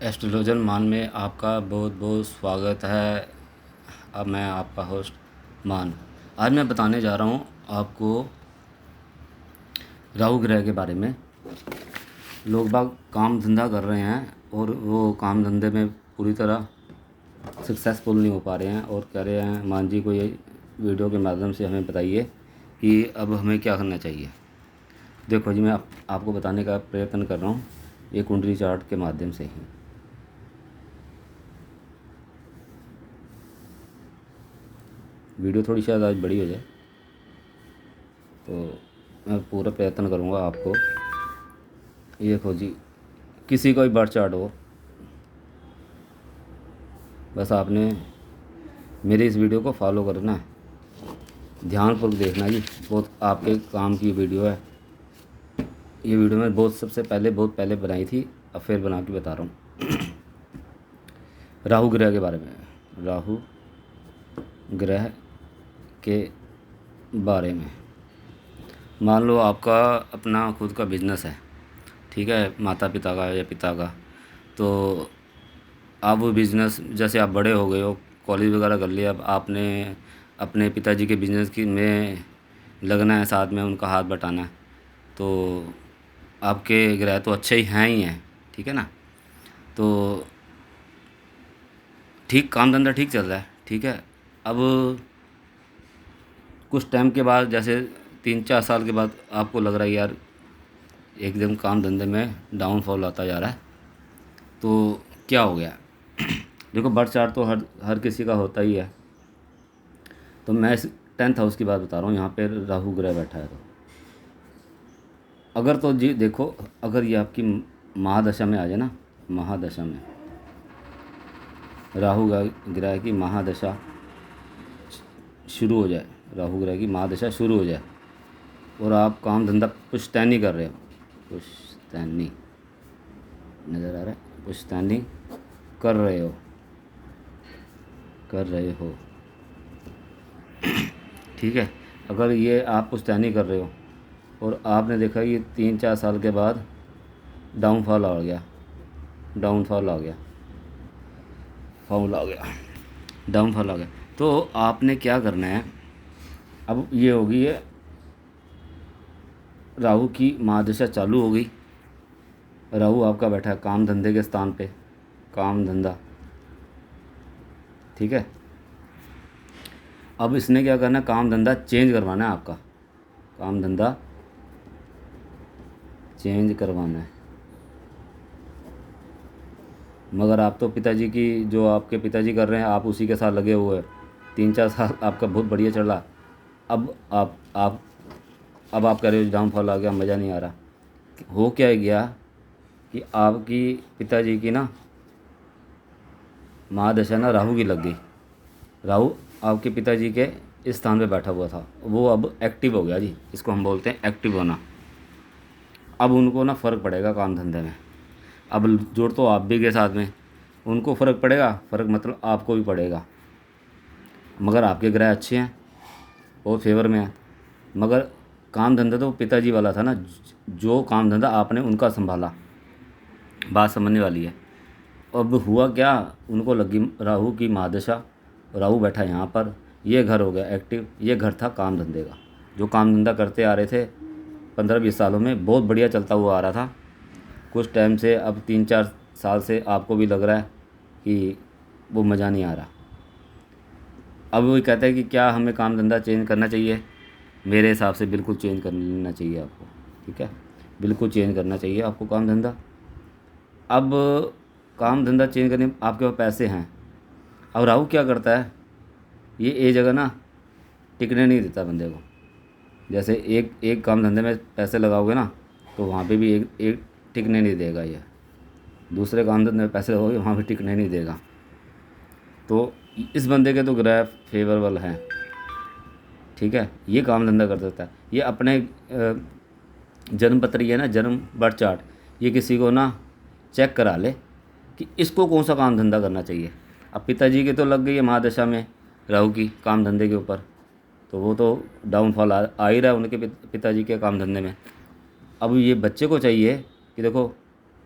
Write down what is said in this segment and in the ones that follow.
Astrologer मान में आपका बहुत बहुत स्वागत है। अब मैं आपका होस्ट मान। आज मैं बताने जा रहा हूँ आपको राहु ग्रह के बारे में। लोग बाग काम धंधा कर रहे हैं और वो काम धंधे में पूरी तरह सक्सेसफुल नहीं हो पा रहे हैं और कह रहे हैं मान जी को ये वीडियो के माध्यम से हमें बताइए कि अब हमें क्या करना चाहिए। देखो जी, मैं आपको बताने का प्रयत्न कर रहा हूँ ये कुंडली चार्ट के माध्यम से ही। वीडियो थोड़ी शायद आज बड़ी हो जाए तो मैं पूरा प्रयत्न करूँगा आपको। ये देखो जी, किसी का भी बर्थ चार्ट हो, बस आपने मेरे इस वीडियो को फॉलो करना है, ध्यानपूर्वक देखना जी। बहुत आपके काम की वीडियो है। ये वीडियो मैं बहुत पहले बनाई थी, अब फिर बना के बता रहा हूँ। राहु ग्रह के बारे में। राहु ग्रह के बारे में, मान लो आपका अपना खुद का बिजनेस है, ठीक है, माता पिता का या पिता का। तो आप वो बिज़नेस, जैसे आप बड़े हो गए हो, कॉलेज वगैरह कर लिया, अब आपने अपने पिताजी के बिज़नेस की में लगना है, साथ में उनका हाथ बटाना है। तो आपके ग्रह तो अच्छे ही हैं, ठीक है ना। तो ठीक, काम धंधा ठीक चल रहा है, ठीक है। अब कुछ टाइम के बाद, जैसे 3-4 साल के बाद आपको लग रहा है यार एकदम काम धंधे में डाउनफॉल आता जा रहा है, तो क्या हो गया। देखो, बर्थ चार्ट तो हर हर किसी का होता ही है। तो मैं इस 10th हाउस की बात बता रहा हूँ, यहाँ पे राहु ग्रह बैठा है। तो अगर तो जी देखो, अगर ये आपकी महादशा में आ जाए ना, महादशा में राहु ग्रह की महादशा शुरू हो जाए, राहु ग्रह की महादशा शुरू हो जाए और आप काम धंधा पुश्तैनी कर रहे हो, पुश्तैनी नज़र आ रहा है, पुश्तैनी कर रहे हो, ठीक है। अगर ये आप पुश्तैनी कर रहे हो और आपने देखा कि 3-4 साल के बाद डाउनफॉल आ गया, डाउनफॉल आ गया, फॉल आ गया, डाउनफॉल आ गया, तो आपने क्या करना है। अब ये होगी, ये राहु की महादशा चालू हो गई। राहु आपका बैठा है काम धंधे के स्थान पे, काम धंधा, ठीक है। अब इसने क्या करना है, काम धंधा चेंज करवाना है आपका, काम धंधा चेंज करवाना है। मगर आप तो पिताजी की, जो आपके पिताजी कर रहे हैं आप उसी के साथ लगे हुए हैं। 3-4 साल आपका बहुत बढ़िया चल रहा। अब आप कह रहे हो डाउनफॉल आ गया, मज़ा नहीं आ रहा। हो क्या गया कि आपकी पिताजी की ना महादशा ना राहु की लग गई। राहु आपके पिताजी के इस स्थान पे बैठा हुआ था, वो अब एक्टिव हो गया जी, इसको हम बोलते हैं एक्टिव होना। अब उनको ना फ़र्क पड़ेगा काम धंधे में। अब जोड़ तो आप भी के साथ में, उनको फ़र्क पड़ेगा, फ़र्क मतलब आपको भी पड़ेगा। मगर आपके ग्रह अच्छे हैं, बहुत फेवर में है। मगर काम धंधा तो पिताजी वाला था ना, जो काम धंधा आपने उनका संभाला, बात समझने वाली है। अब हुआ क्या, उनको लगी राहु की महादशा, राहु बैठा यहाँ पर, ये घर हो गया एक्टिव। ये घर था काम धंधे का, जो काम धंधा करते आ रहे थे 15-20 सालों में, बहुत बढ़िया चलता हुआ आ रहा था। कुछ टाइम से, अब 3-4 साल से आपको भी लग रहा है कि वो मज़ा नहीं आ रहा। अब वो कहता है कि क्या हमें काम धंधा चेंज करना चाहिए। मेरे हिसाब से बिल्कुल चेंज कर लेना चाहिए आपको, ठीक है, बिल्कुल चेंज करना चाहिए आपको काम धंधा। अब काम धंधा चेंज करने, आपके पास पैसे हैं। अब राहु क्या करता है, ये जगह ना टिकने नहीं देता बंदे को। जैसे एक एक काम धंधे में पैसे लगाओगे ना, तो वहाँ पे भी एक एक टिकने नहीं देगा। ये दूसरे काम धंधे में पैसे लगाओगे, वहाँ भी टिकने नहीं देगा। तो इस बंदे के तो ग्रह फेवरेबल हैं, ठीक है, ये काम धंधा कर सकता है। ये अपने जन्म पत्र, ये ना जन्म बर्थ चार्ट, ये किसी को ना चेक करा ले कि इसको कौन सा काम धंधा करना चाहिए। अब पिताजी के तो लग गई है महादशा में राहु की काम धंधे के ऊपर, तो वो तो डाउनफॉल आ ही रहा है उनके पिताजी के काम धंधे में। अब ये बच्चे को चाहिए कि देखो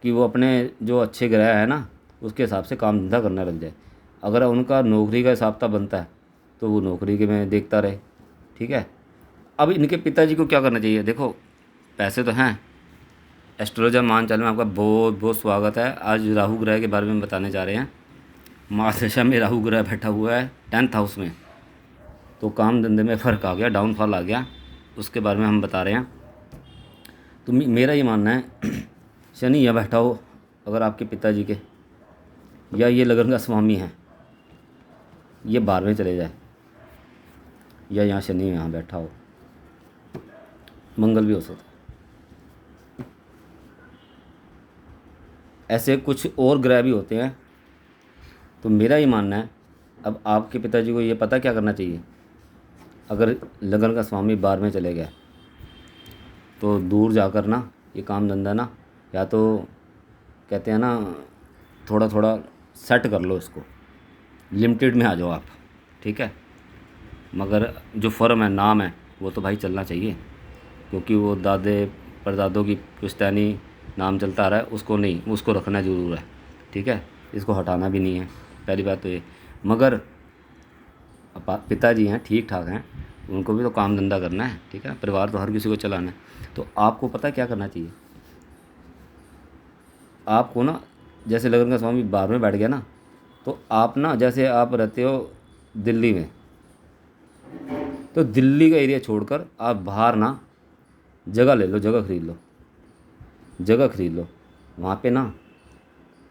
कि वो अपने जो अच्छे ग्रह है ना, उसके हिसाब से काम धंधा करने लग जाए। अगर उनका नौकरी का हिसाब किताब बनता है तो वो नौकरी के में देखता रहे, ठीक है। अब इनके पिताजी को क्या करना चाहिए, देखो पैसे तो हैं। एस्ट्रोलॉजर मान चैनल में आपका बहुत बहुत स्वागत है। आज राहु ग्रह के बारे में बताने जा रहे हैं। महादशा में राहु ग्रह बैठा हुआ है 10th हाउस में, तो काम धंधे में फ़र्क आ गया, डाउनफॉल आ गया, उसके बारे में हम बता रहे हैं। तो मेरा ये मानना है शनि यहाँ बैठा हो अगर आपके पिताजी के, या ये लगन का स्वामी है, ये 12वें चले जाए, या यहाँ शनि यहाँ बैठा हो, मंगल भी हो सकता है, ऐसे कुछ और ग्रह भी होते हैं। तो मेरा ये मानना है अब आपके पिताजी को ये पता क्या करना चाहिए, अगर लगन का स्वामी 12वें चले गया तो दूर जाकर ना ये काम धंधा ना, या तो कहते हैं ना थोड़ा थोड़ा सेट कर लो इसको, लिमिटेड में आ जाओ आप, ठीक है। मगर जो फर्म है, नाम है, वो तो भाई चलना चाहिए, क्योंकि वो दादे परदादों की पुश्तैनी नाम चलता आ रहा है, उसको नहीं, उसको रखना ज़रूर है, ठीक है। इसको हटाना भी नहीं है, पहली बात तो ये। मगर पिताजी हैं, ठीक ठाक हैं, उनको भी तो काम धंधा करना है, ठीक है, परिवार तो हर किसी को चलाना है। तो आपको पता क्या करना चाहिए, आपको ना जैसे लगन का स्वामी 12वें बैठ गया ना, तो आप ना जैसे आप रहते हो दिल्ली में, तो दिल्ली का एरिया छोड़कर आप बाहर ना जगह ले लो, जगह खरीद लो, जगह खरीद लो। वहाँ पे ना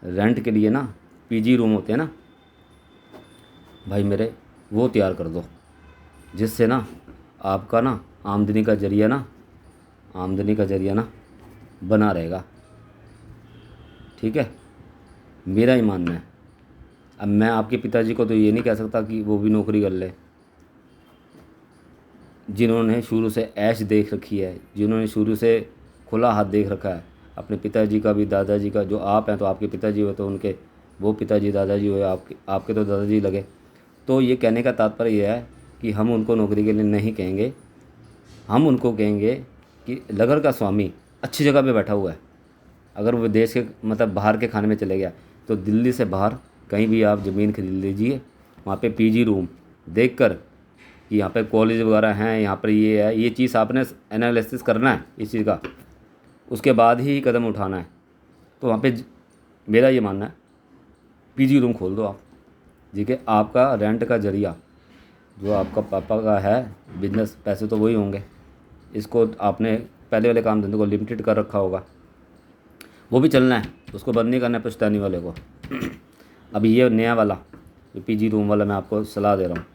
रेंट के लिए ना पीजी रूम होते हैं ना भाई मेरे, वो तैयार कर दो, जिससे ना आपका ना आमदनी का जरिया ना, आमदनी का जरिया ना बना रहेगा, ठीक है। मेरा ही मानना है। अब मैं आपके पिताजी को तो ये नहीं कह सकता कि वो भी नौकरी कर ले, जिन्होंने शुरू से ऐश देख रखी है, जिन्होंने शुरू से खुला हाथ देख रखा है, अपने पिताजी का भी, दादाजी का, जो आप हैं तो आपके पिताजी हो तो उनके वो पिताजी दादाजी हुए, आपके तो दादाजी लगे। तो ये कहने का तात्पर्य यह है कि हम उनको नौकरी के लिए नहीं कहेंगे, हम उनको कहेंगे कि लगन का स्वामी अच्छी जगह पे बैठा हुआ है। अगर वो विदेश के मतलब बाहर के खाने में चले गया तो दिल्ली से बाहर कहीं भी आप ज़मीन खरीद लीजिए, वहाँ पे पीजी रूम देखकर कि यहाँ पे कॉलेज वगैरह हैं, यहाँ पर ये है, ये चीज़ आपने एनालिसिस करना है इस चीज़ का, उसके बाद ही कदम उठाना है। तो वहाँ पे मेरा ये मानना है पीजी रूम खोल दो आप, जी के आपका रेंट का जरिया जो आपका पापा का है बिजनेस, पैसे तो वही होंगे। इसको आपने पहले वाले काम धंधे को लिमिटेड कर रखा होगा, वो भी चलना है, उसको बंद नहीं करना है पुश्तैनी वाले को। अभी ये नया वाला ये पीजी रूम वाला मैं आपको सलाह दे रहा हूँ,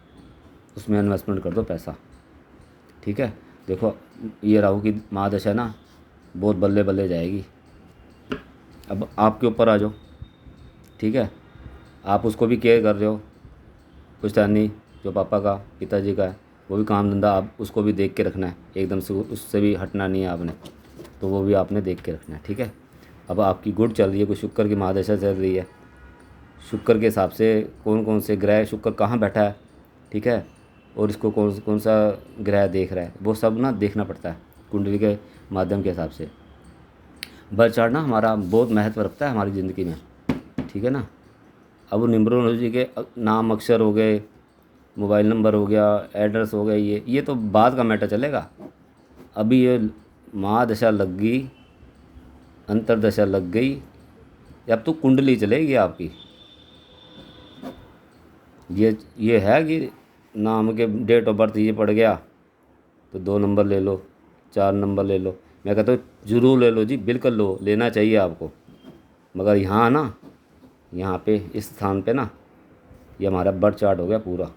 उसमें इन्वेस्टमेंट कर दो पैसा, ठीक है। देखो ये राहु की महादशा ना बहुत बल्ले बल्ले जाएगी। अब आपके ऊपर आ जाओ, ठीक है, आप उसको भी केयर कर रहे हो, पुश्तैनी जो पापा का पिताजी का है, वो भी काम धंधा आप उसको भी देख के रखना है, एकदम से उससे भी हटना नहीं है आपने, तो वो भी आपने देख के रखना है, ठीक है। अब आपकी गुड चल रही है, कोई शुक्र की महादशा चल रही है, शुक्र के हिसाब से कौन कौन से ग्रह, शुक्र कहाँ बैठा है, ठीक है, और इसको कौन कौन सा ग्रह देख रहा है, वो सब ना देखना पड़ता है कुंडली के माध्यम के हिसाब से। बर्थ चार्ट ना हमारा बहुत महत्व रखता है हमारी ज़िंदगी में, ठीक है ना। अब न्यूमरोलॉजी के नाम अक्षर हो गए, मोबाइल नंबर हो गया, एड्रेस हो गया, ये तो बाद का मैटर चलेगा। अभी ये महादशा लग गई, अंतरदशा लग गई, अब तो कुंडली चलेगी आपकी। ये है कि नाम के डेट ऑफ बर्थ ये पड़ गया तो 2 नंबर ले लो, 4 नंबर ले लो, मैं कहता हूँ ज़रूर ले लो जी, बिल्कुल लो, लेना चाहिए आपको। मगर यहाँ ना, यहाँ पे इस स्थान पे ना, ये हमारा बर्थ चार्ट हो गया पूरा,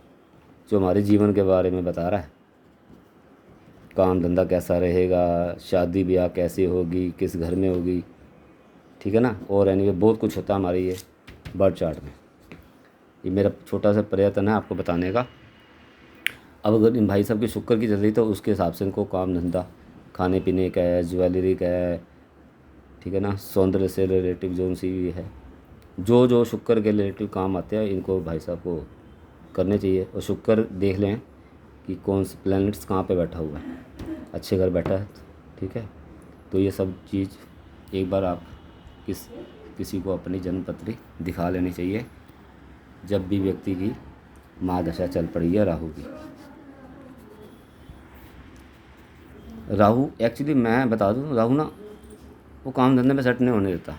जो हमारे जीवन के बारे में बता रहा है, काम धंधा कैसा रहेगा, शादी ब्याह कैसे होगी, किस घर में होगी, ठीक है ना। और एनीवे बहुत कुछ होता है हमारे ये बर्थ चार्ट में। ये मेरा छोटा सा प्रयत्न है आपको बताने का। अब अगर इन भाई साहब की शुक्र की चल रही तो उसके हिसाब से इनको काम धंधा, खाने पीने का है, ज्वेलरी का है, ठीक है ना, सौंदर्य से रिलेटिव जो सी भी है, जो जो शुक्र के रिलेटिव काम आते हैं इनको भाई साहब को करने चाहिए। और शुक्र देख लें कि कौन से प्लैनेट्स कहाँ पे बैठा हुआ है, अच्छे घर बैठा है, ठीक है। तो ये सब चीज़ एक बार आप किसी को अपनी जन्म पत्री दिखा लेनी चाहिए जब भी व्यक्ति की महादशा चल पड़ी है राहु की। राहु एक्चुअली मैं बता दूं, राहु ना वो काम धंधे में सेट नहीं होने देता,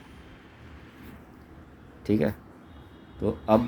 ठीक है। तो अब